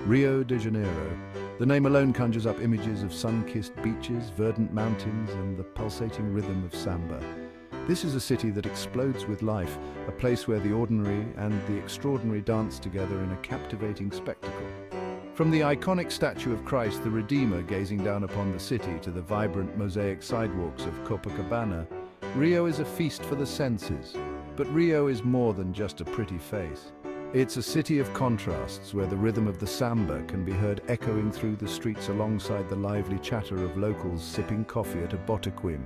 Rio de Janeiro. The name alone conjures up images of sun-kissed beaches, verdant mountains, and the pulsating rhythm of samba. This is a city that explodes with life, a place where the ordinary and the extraordinary dance together in a captivating spectacle. From the iconic statue of Christ the Redeemer gazing down upon the city to the vibrant mosaic sidewalks of Copacabana, Rio is a feast for the senses. But Rio is more than just a pretty face. It's a city of contrasts where the rhythm of the samba can be heard echoing through the streets alongside the lively chatter of locals sipping coffee at a botequim.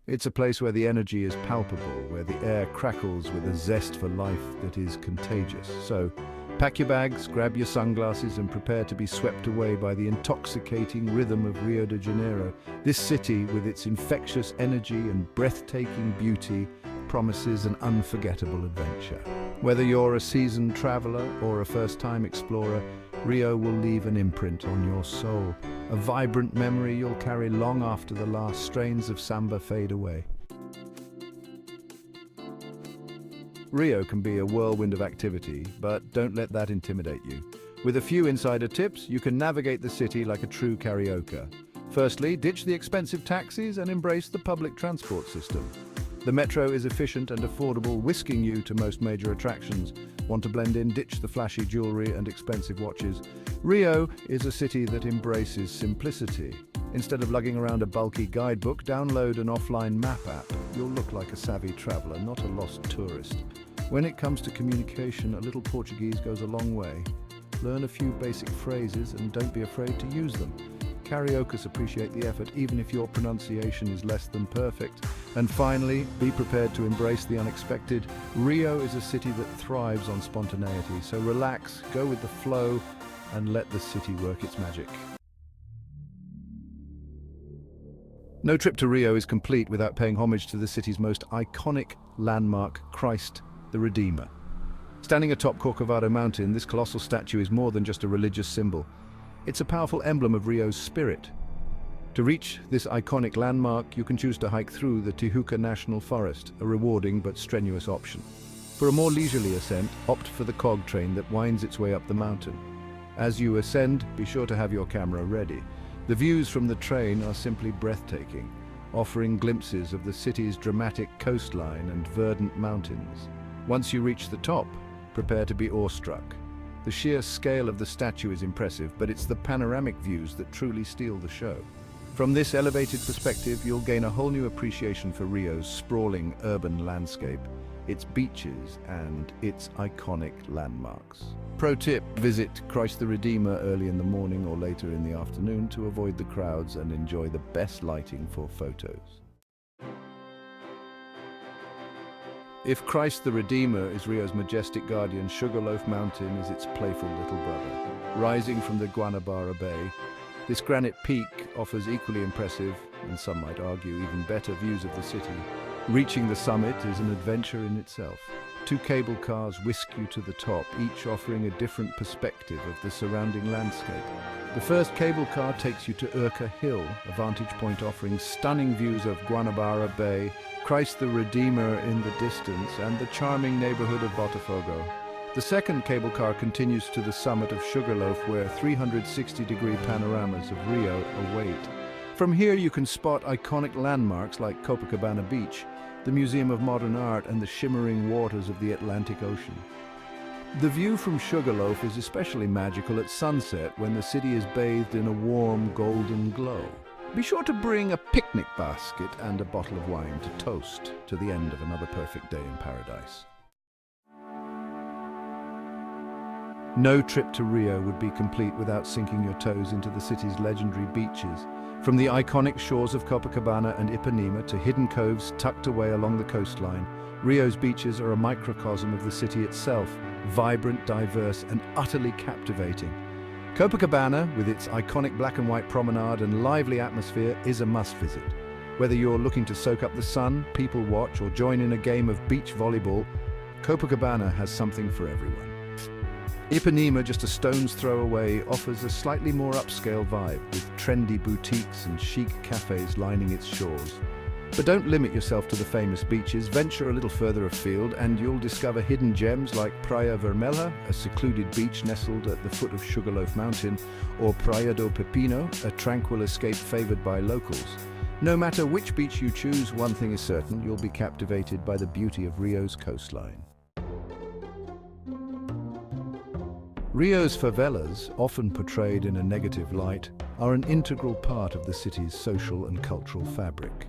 It's a place where the energy is palpable, where the air crackles with a zest for life that is contagious. So, pack your bags, grab your sunglasses, and prepare to be swept away by the intoxicating rhythm of Rio de Janeiro. This city, with its infectious energy and breathtaking beauty, promises an unforgettable adventure. Whether you're a seasoned traveler or a first-time explorer, Rio will leave an imprint on your soul, a vibrant memory you'll carry long after the last strains of samba fade away. Rio can be a whirlwind of activity, but don't let that intimidate you. With a few insider tips, you can navigate the city like a true karaoke. Firstly, ditch the expensive taxis and embrace the public transport system. The metro is efficient and affordable, whisking you to most major attractions. Want to blend in? Ditch the flashy jewelry and expensive watches. Rio is a city that embraces simplicity. Instead of lugging around a bulky guidebook, download an offline map app. You'll look like a savvy traveler, not a lost tourist. When it comes to communication, a little Portuguese goes a long way. Learn a few basic phrases and don't be afraid to use them. Karaokers appreciate the effort, even if your pronunciation is less than perfect. And finally, be prepared to embrace the unexpected. Rio is a city that thrives on spontaneity, so relax, go with the flow, and let the city work its magic. No trip to Rio is complete without paying homage to the city's most iconic landmark, Christ the Redeemer. Standing atop Corcovado Mountain, this colossal statue is more than just a religious symbol. It's a powerful emblem of Rio's spirit. To reach this iconic landmark, you can choose to hike through the Tijuca National Forest, a rewarding but strenuous option. For a more leisurely ascent, opt for the cog train that winds its way up the mountain. As you ascend, be sure to have your camera ready. The views from the train are simply breathtaking, offering glimpses of the city's dramatic coastline and verdant mountains. Once you reach the top, prepare to be awestruck. The sheer scale of the statue is impressive, but it's the panoramic views that truly steal the show. From this elevated perspective, you'll gain a whole new appreciation for Rio's sprawling urban landscape, its beaches, and its iconic landmarks. Pro tip, visit Christ the Redeemer early in the morning or later in the afternoon to avoid the crowds and enjoy the best lighting for photos. If Christ the Redeemer is Rio's majestic guardian, Sugarloaf Mountain is its playful little brother. Rising from the Guanabara Bay, this granite peak offers equally impressive, and some might argue even better, views of the city. Reaching the summit is an adventure in itself. 2 cable cars whisk you to the top, each offering a different perspective of the surrounding landscape. The first cable car takes you to Urca Hill, a vantage point offering stunning views of Guanabara Bay, Christ the Redeemer in the distance, and the charming neighborhood of Botafogo. The second cable car continues to the summit of Sugarloaf, where 360-degree panoramas of Rio await. From here you can spot iconic landmarks like Copacabana Beach, the Museum of Modern Art, and the shimmering waters of the Atlantic Ocean. The view from Sugarloaf is especially magical at sunset when the city is bathed in a warm golden glow. Be sure to bring a picnic basket and a bottle of wine to toast to the end of another perfect day in paradise. No trip to Rio would be complete without sinking your toes into the city's legendary beaches. From the iconic shores of Copacabana and Ipanema to hidden coves tucked away along the coastline, Rio's beaches are a microcosm of the city itself, vibrant, diverse, and utterly captivating. Copacabana, with its iconic black and white promenade and lively atmosphere, is a must-visit. Whether you're looking to soak up the sun, people watch, or join in a game of beach volleyball, Copacabana has something for everyone. Ipanema, just a stone's throw away, offers a slightly more upscale vibe, with trendy boutiques and chic cafes lining its shores. But don't limit yourself to the famous beaches. Venture a little further afield and you'll discover hidden gems like Praia Vermelha, a secluded beach nestled at the foot of Sugarloaf Mountain, or Praia do Pepino, a tranquil escape favored by locals. No matter which beach you choose, one thing is certain, you'll be captivated by the beauty of Rio's coastline. Rio's favelas, often portrayed in a negative light, are an integral part of the city's social and cultural fabric.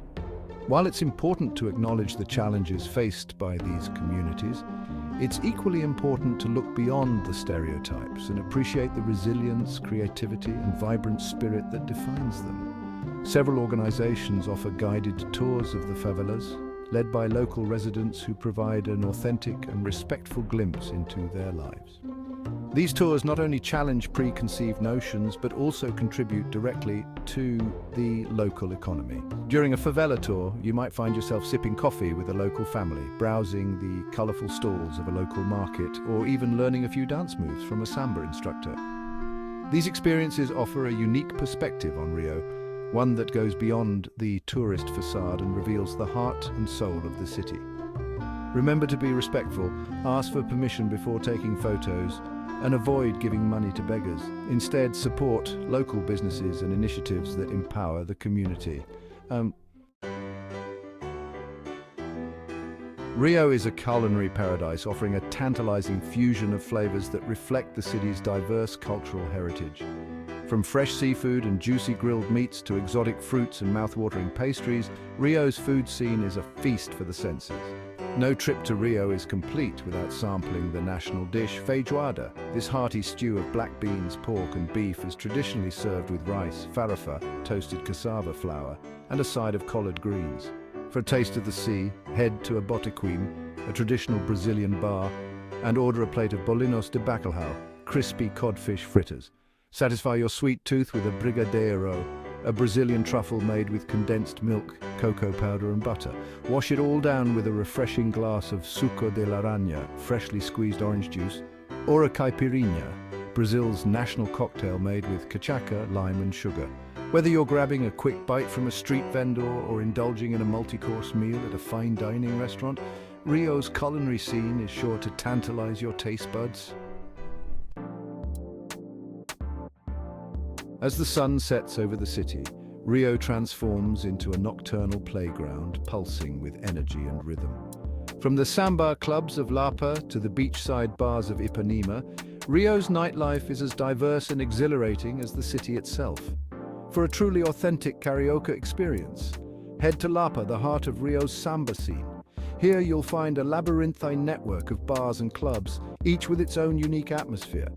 While it's important to acknowledge the challenges faced by these communities, it's equally important to look beyond the stereotypes and appreciate the resilience, creativity, and vibrant spirit that defines them. Several organizations offer guided tours of the favelas, led by local residents who provide an authentic and respectful glimpse into their lives. These tours not only challenge preconceived notions, but also contribute directly to the local economy. During a favela tour, you might find yourself sipping coffee with a local family, browsing the colorful stalls of a local market, or even learning a few dance moves from a samba instructor. These experiences offer a unique perspective on Rio, one that goes beyond the tourist facade and reveals the heart and soul of the city. Remember to be respectful, ask for permission before taking photos, and avoid giving money to beggars. Instead, support local businesses and initiatives that empower the community. Rio is a culinary paradise offering a tantalizing fusion of flavors that reflect the city's diverse cultural heritage. From fresh seafood and juicy grilled meats to exotic fruits and mouth-watering pastries, Rio's food scene is a feast for the senses. No trip to Rio is complete without sampling the national dish, feijoada. This hearty stew of black beans, pork and beef is traditionally served with rice, farofa, toasted cassava flour, and a side of collard greens. For a taste of the sea, head to a botequim, a traditional Brazilian bar, and order a plate of bolinhos de bacalhau, crispy codfish fritters. Satisfy your sweet tooth with a brigadeiro, a Brazilian truffle made with condensed milk, cocoa powder and butter. Wash it all down with a refreshing glass of suco de laranja, freshly squeezed orange juice, or a caipirinha, Brazil's national cocktail made with cachaça, lime and sugar. Whether you're grabbing a quick bite from a street vendor or indulging in a multi-course meal at a fine dining restaurant, Rio's culinary scene is sure to tantalize your taste buds. As the sun sets over the city, Rio transforms into a nocturnal playground pulsing with energy and rhythm. From the samba clubs of Lapa to the beachside bars of Ipanema, Rio's nightlife is as diverse and exhilarating as the city itself. For a truly authentic karaoke experience, head to Lapa, the heart of Rio's samba scene. Here you'll find a labyrinthine network of bars and clubs, each with its own unique atmosphere.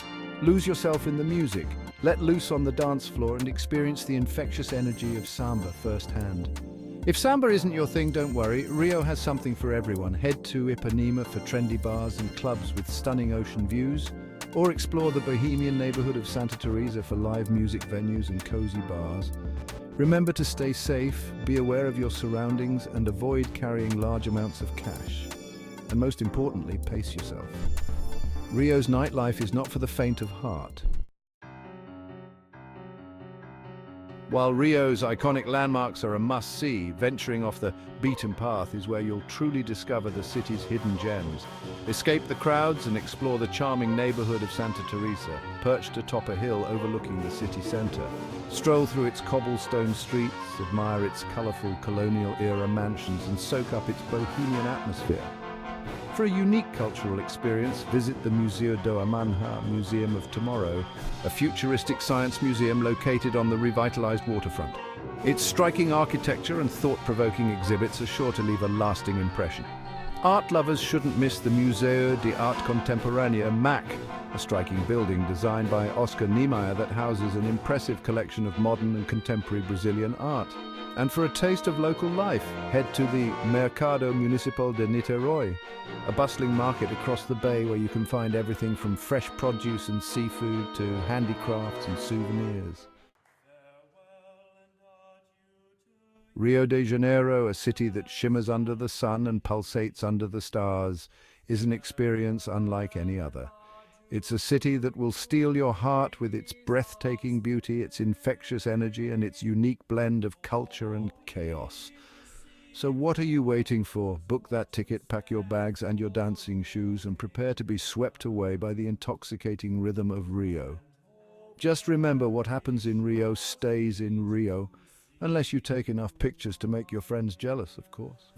Lose yourself in the music, let loose on the dance floor and experience the infectious energy of samba firsthand. If samba isn't your thing, don't worry, Rio has something for everyone. Head to Ipanema for trendy bars and clubs with stunning ocean views, or explore the bohemian neighborhood of Santa Teresa for live music venues and cozy bars. Remember to stay safe, be aware of your surroundings, and avoid carrying large amounts of cash. And most importantly, pace yourself. Rio's nightlife is not for the faint of heart. While Rio's iconic landmarks are a must-see, venturing off the beaten path is where you'll truly discover the city's hidden gems. Escape the crowds and explore the charming neighborhood of Santa Teresa, perched atop a hill overlooking the city center. Stroll through its cobblestone streets, admire its colorful colonial-era mansions, and soak up its bohemian atmosphere. For a unique cultural experience, visit the Museu do Amanhã Museum of Tomorrow, a futuristic science museum located on the revitalized waterfront. Its striking architecture and thought-provoking exhibits are sure to leave a lasting impression. Art lovers shouldn't miss the Museu de Arte Contemporânea MAC, a striking building designed by Oscar Niemeyer that houses an impressive collection of modern and contemporary Brazilian art. And for a taste of local life, head to the Mercado Municipal de Niterói, a bustling market across the bay where you can find everything from fresh produce and seafood to handicrafts and souvenirs. Rio de Janeiro, a city that shimmers under the sun and pulsates under the stars, is an experience unlike any other. It's a city that will steal your heart with its breathtaking beauty, its infectious energy, and its unique blend of culture and chaos. So what are you waiting for? Book that ticket, pack your bags and your dancing shoes, and prepare to be swept away by the intoxicating rhythm of Rio. Just remember, what happens in Rio stays in Rio, unless you take enough pictures to make your friends jealous, of course.